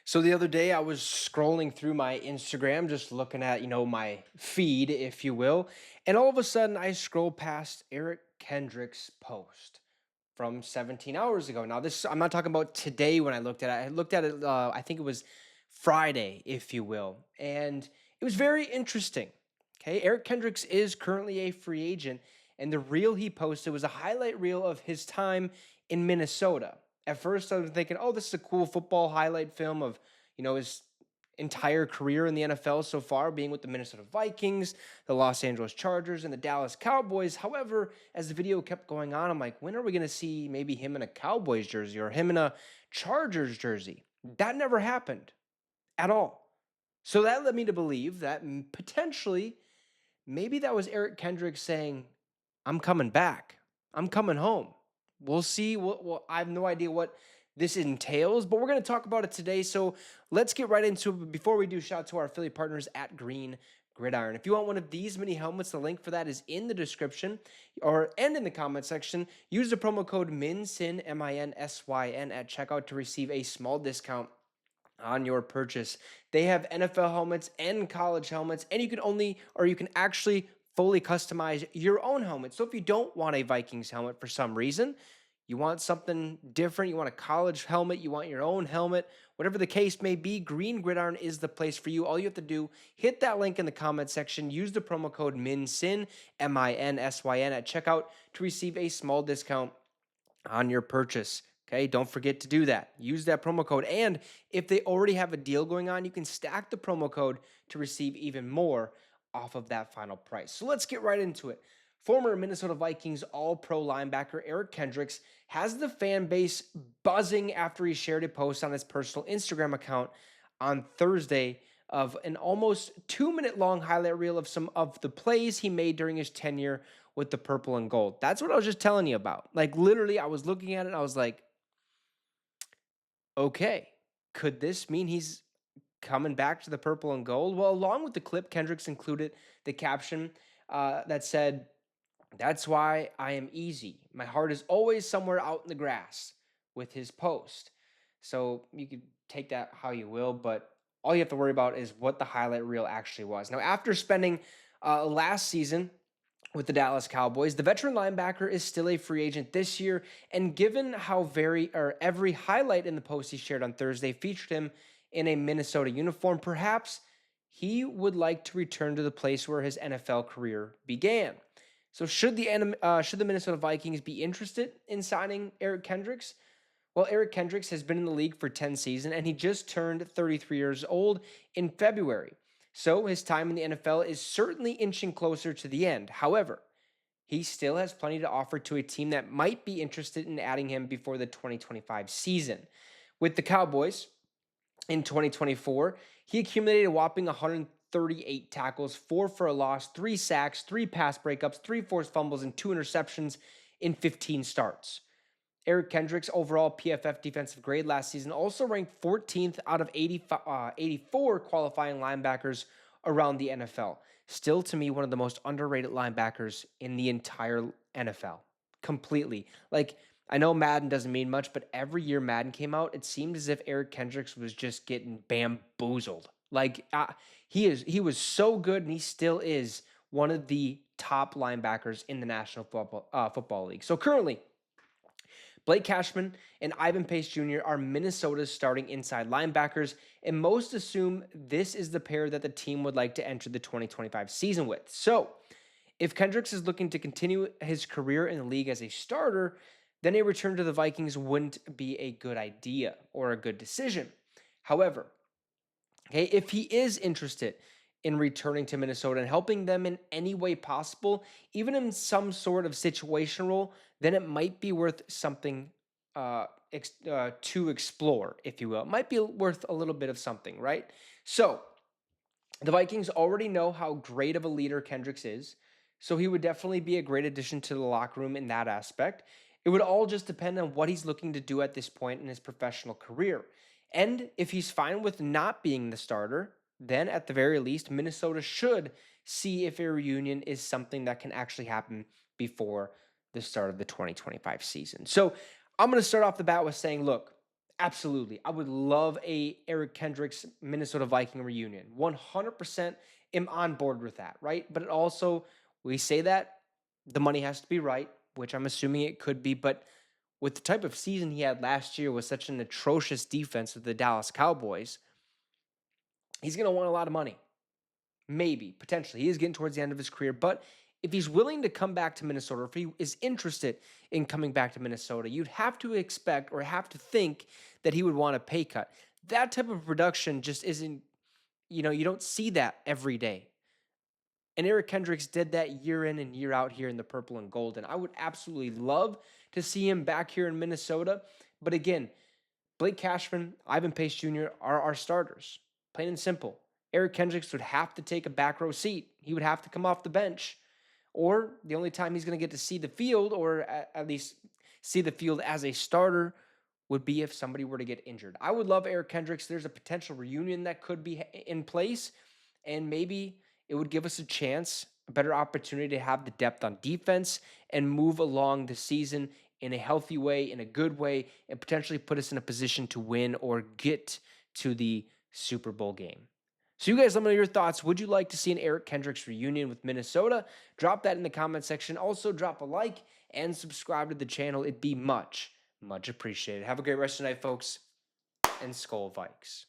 So the other day I was scrolling through my Instagram, just looking at, my feed, if you will. And all of a sudden I scroll past Eric Kendrick's post from 17 hours ago. Now, I'm not talking about today when I looked at it. I looked at it, I think it was Friday, if you will. And it was very interesting. Okay. Eric Kendricks is currently a free agent. And the reel he posted was a highlight reel of his time in Minnesota. At first, I was thinking, oh, this is a cool football highlight film of, his entire career in the NFL so far, being with the Minnesota Vikings, the Los Angeles Chargers, and the Dallas Cowboys. However, as the video kept going on, I'm like, when are we going to see maybe him in a Cowboys jersey or him in a Chargers jersey? That never happened at all. So that led me to believe that potentially, maybe that was Eric Kendrick saying, I'm coming back. I'm coming home. We'll see. I have no idea what this entails, but we're going to talk about it today. So let's get right into it. But before we do, shout out to our affiliate partners at Green Gridiron. If you want one of these mini helmets, the link for that is in the description and in the comment section. Use the promo code MINSYN, MINSYN, at checkout to receive a small discount on your purchase. They have NFL helmets and college helmets, and you can actually fully customize your own helmet. So if you don't want a Vikings helmet for some reason, you want something different, you want a college helmet, you want your own helmet, whatever the case may be, Green Gridiron is the place for you. All you have to do, hit that link in the comment section, use the promo code MINSYN, MINSYN, at checkout to receive a small discount on your purchase. Okay, don't forget to do that. Use that promo code. And if they already have a deal going on, you can stack the promo code to receive even more off of that final price. So let's get right into it. Former Minnesota Vikings All-Pro linebacker Eric Kendricks has the fan base buzzing after he shared a post on his personal Instagram account on Thursday of an almost 2-minute long highlight reel of some of the plays he made during his tenure with the purple and gold. That's what I was just telling you about. Like, literally, I was looking at it and I was like, okay, could this mean he's coming back to the purple and gold? Well, along with the clip, Kendricks included the caption that said, "That's why I am easy. My heart is always somewhere out in the grass," with his post. So you could take that how you will, but all you have to worry about is what the highlight reel actually was. Now, after spending last season with the Dallas Cowboys, the veteran linebacker is still a free agent this year, and given how every highlight in the post he shared on Thursday featured him in a Minnesota uniform, perhaps he would like to return to the place where his NFL career began. So should the Minnesota Vikings be interested in signing Eric Kendricks? Well, Eric Kendricks has been in the league for 10 seasons, and he just turned 33 years old in February. So his time in the NFL is certainly inching closer to the end. However, he still has plenty to offer to a team that might be interested in adding him before the 2025 season. With the Cowboys in 2024, he accumulated a whopping 138 tackles, 4 for a loss, 3 sacks, 3 pass breakups, 3 forced fumbles, and 2 interceptions in 15 starts. Eric Kendricks' overall PFF defensive grade last season also ranked 14th out of 84 qualifying linebackers around the NFL. Still, to me, one of the most underrated linebackers in the entire NFL. Completely. Like, I know Madden doesn't mean much, but every year Madden came out, it seemed as if Eric Kendricks was just getting bamboozled. Like, he was so good, and he still is one of the top linebackers in the National Football League. So currently, Blake Cashman and Ivan Pace Jr. are Minnesota's starting inside linebackers, and most assume this is the pair that the team would like to enter the 2025 season with. So, if Kendricks is looking to continue his career in the league as a starter, then a return to the Vikings wouldn't be a good idea or a good decision. However, okay, if he is interested in returning to Minnesota and helping them in any way possible, even in some sort of situation role, then it might be worth something to explore, if you will. It might be worth a little bit of something, right? So the Vikings already know how great of a leader Kendricks is, so he would definitely be a great addition to the locker room in that aspect. It would all just depend on what he's looking to do at this point in his professional career. And if he's fine with not being the starter, then at the very least, Minnesota should see if a reunion is something that can actually happen before the start of the 2025 season. So I'm going to start off the bat with saying, look, Absolutely. I would love a Eric Kendricks Minnesota Viking reunion. 100% am on board with that, right? But it also, we say that the money has to be right, which I'm assuming it could be. But with the type of season he had last year with such an atrocious defense with the Dallas Cowboys, he's going to want a lot of money. Maybe, potentially. He is getting towards the end of his career. But if he's willing to come back to Minnesota, or if he is interested in coming back to Minnesota, you'd have to expect or have to think that he would want a pay cut. That type of production just isn't, you don't see that every day. And Eric Kendricks did that year in and year out here in the purple and gold. And I would absolutely love to see him back here in Minnesota. But again, Blake Cashman, Ivan Pace Jr. are our starters. Plain and simple. Eric Kendricks would have to take a back row seat. He would have to come off the bench. Or the only time he's going to get to see the field, or at least see the field as a starter, would be if somebody were to get injured. I would love Eric Kendricks. There's a potential reunion that could be in place, and maybe it would give us a chance, a better opportunity to have the depth on defense and move along the season in a healthy way, in a good way, and potentially put us in a position to win or get to the Super Bowl game. So you guys let me know your thoughts. Would you like to see an Eric Kendricks reunion with Minnesota? Drop that in the comment section. Also drop a like and subscribe to the channel. It'd be much appreciated. Have a great rest of the night, folks, and Skol Vikes.